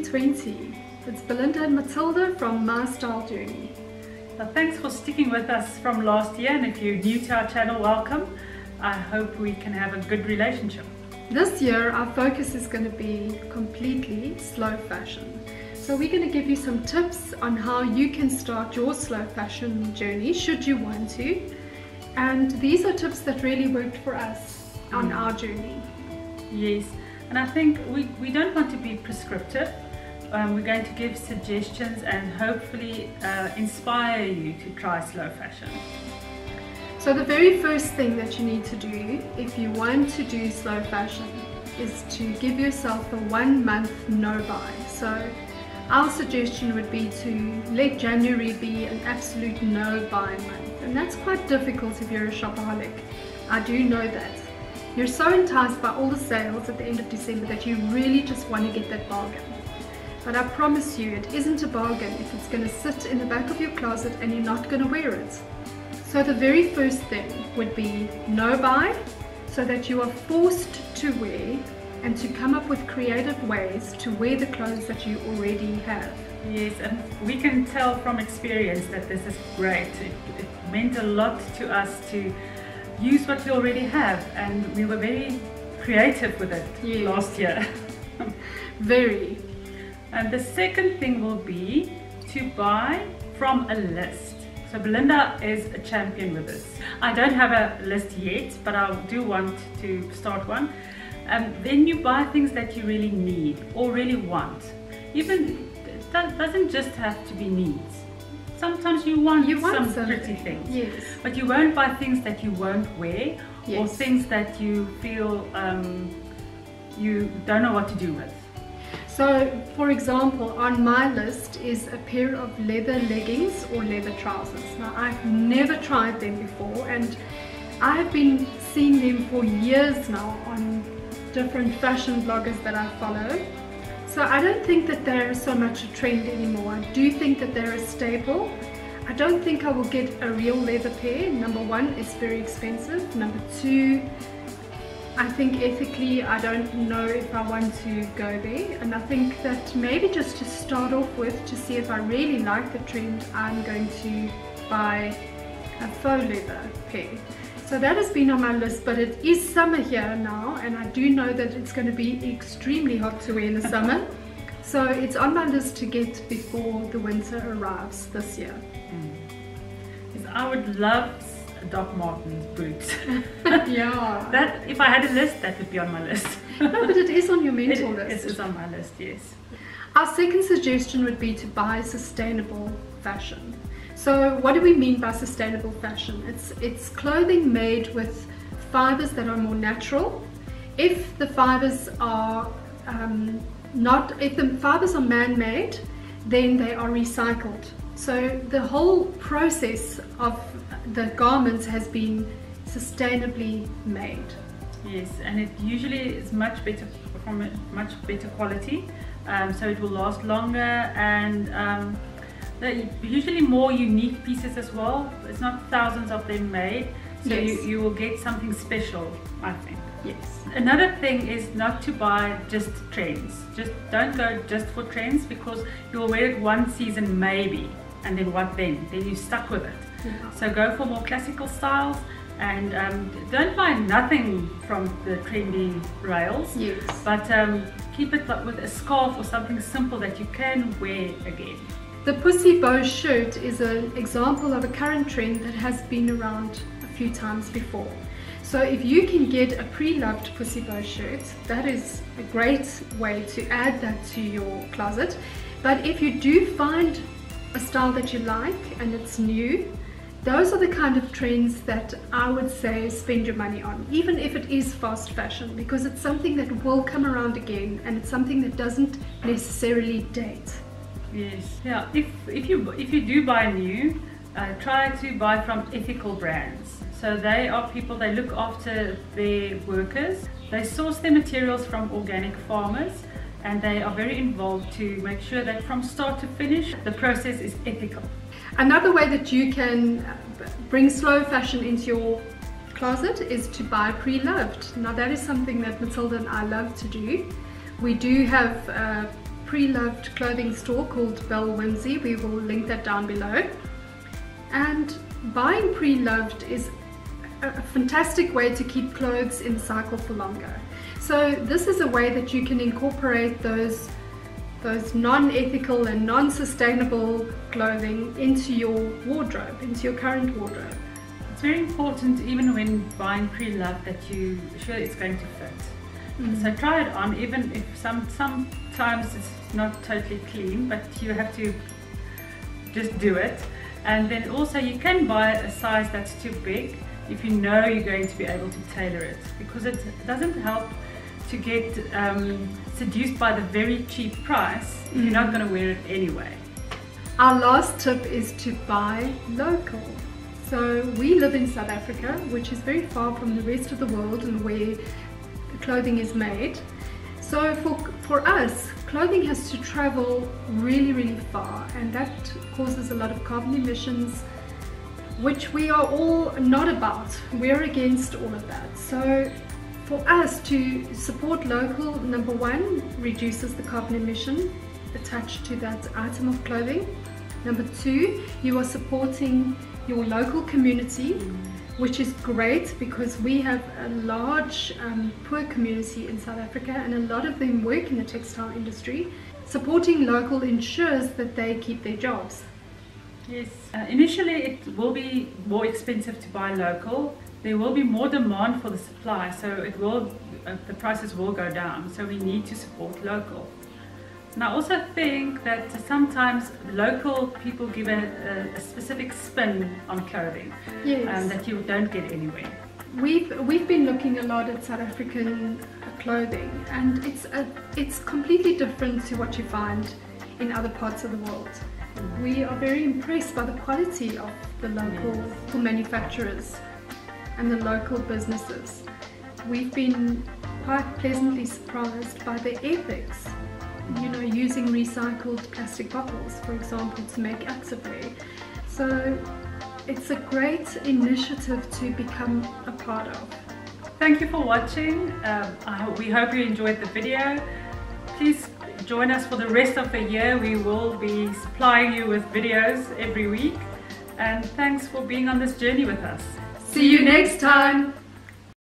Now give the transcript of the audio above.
2020. It's Belinda and Matilda from My Style Journey. Well, thanks for sticking with us from last year, and if you're new to our channel, welcome. I hope we can have a good relationship. This year our focus is going to be completely slow fashion. So we're going to give you some tips on how you can start your slow fashion journey should you want to. And these are tips that really worked for us on our journey. Yes, and I think we don't want to be prescriptive. We're going to give suggestions and hopefully inspire you to try slow fashion. So the very first thing that you need to do if you want to do slow fashion is to give yourself a 1 month no buy. So our suggestion would be to let January be an absolute no buy month, and that's quite difficult if you're a shopaholic. I do know that. You're so enticed by all the sales at the end of December that you really just want to get that bargain. But I promise you, it isn't a bargain if it's going to sit in the back of your closet and you're not going to wear it. So the very first thing would be no buy, so that you are forced to wear and to come up with creative ways to wear the clothes that you already have. Yes, and we can tell from experience that this is great. It meant a lot to us to use what we already have, and we were very creative with it last year. Very. And the second thing will be to buy from a list. So Belinda is a champion with this. I don't have a list yet, but I do want to start one. Then you buy things that you really need or really want. Even that doesn't just have to be needs. Sometimes you want some pretty things, yes, but you won't buy things that you won't wear, yes, or things that you feel you don't know what to do with. So, for example, on my list is a pair of leather leggings or leather trousers. Now, I've never tried them before, and I have been seeing them for years now on different fashion bloggers that I follow. So I don't think that they're so much a trend anymore. I do think that they're a staple. I don't think I will get a real leather pair. Number one, it's very expensive. Number two, I think ethically I don't know if I want to go there, and I think that maybe just to start off with, to see if I really like the trend, I'm going to buy a faux leather pair. So that has been on my list, but it is summer here now, and I do know that it's going to be extremely hot to wear in the summer. So it's on my list to get before the winter arrives this year. Yes, I would love Doc Martens boots. Yeah. That, if I had a list, that would be on my list. No, but it is on your mental list. It is on my list, yes. Our second suggestion would be to buy sustainable fashion. So what do we mean by sustainable fashion? It's clothing made with fibers that are more natural. If the fibers are man-made, then they are recycled. So the whole process of the garments has been sustainably made. Yes, and it usually is much better, from a much better quality, so it will last longer, and they're usually more unique pieces as well. It's not thousands of them made, so yes, you will get something special, I think. Yes. Another thing is not to buy just trends. Just don't go just for trends, because you'll wear it one season maybe, and then what then? Then you're stuck with it. Yeah. So go for more classical styles, and don't buy nothing from the trendy rails. Yes. But keep it with a scarf or something simple that you can wear again. The pussy bow shirt is an example of a current trend that has been around a few times before. So if you can get a pre-loved pussy bow shirt, that is a great way to add that to your closet. But if you do find a style that you like and it's new, those are the kind of trends that I would say spend your money on, even if it is fast fashion, because it's something that will come around again, and it's something that doesn't necessarily date. Yes, yeah. If you do buy new, try to buy from ethical brands. So they are people, they look after their workers, they source their materials from organic farmers, and they are very involved to make sure that from start to finish the process is ethical. Another way that you can bring slow fashion into your closet is to buy pre-loved. Now that is something that Matilda and I love to do. We do have pre-loved clothing store called Belle Whimsy. We will link that down below. And buying pre-loved is a fantastic way to keep clothes in cycle for longer. So this is a way that you can incorporate those non-ethical and non-sustainable clothing into your wardrobe, into your current wardrobe. It's very important, even when buying pre-loved, that you sure it's going to fit. So try it on, even if sometimes it's not totally clean, but you have to just do it. And then also you can buy a size that's too big if you know you're going to be able to tailor it, because it doesn't help to get seduced by the very cheap price if you're not going to wear it anyway. Our last tip is to buy local. So we live in South Africa, which is very far from the rest of the world and where clothing is made. So for us, clothing has to travel really far, and that causes a lot of carbon emissions, which we are all not about. We're against all of that. So for us to support local, number one, reduces the carbon emission attached to that item of clothing. Number two, you are supporting your local community, which is great because we have a large poor community in South Africa, and a lot of them work in the textile industry. Supporting local ensures that they keep their jobs. Yes, initially it will be more expensive to buy local. There will be more demand for the supply, so it will, the prices will go down. So we need to support local. And I also think that sometimes local people give a specific spin on clothing, yes, that you don't get anywhere. We've been looking a lot at South African clothing, and it's completely different to what you find in other parts of the world. We are very impressed by the quality of the local manufacturers and the local businesses. We've been quite pleasantly surprised by the ethics. You know, using recycled plastic bottles, for example, to make activewear. So it's a great initiative to become a part of. Thank you for watching. We hope you enjoyed the video. Please join us for the rest of the year. We will be supplying you with videos every week. And thanks for being on this journey with us. See you next time.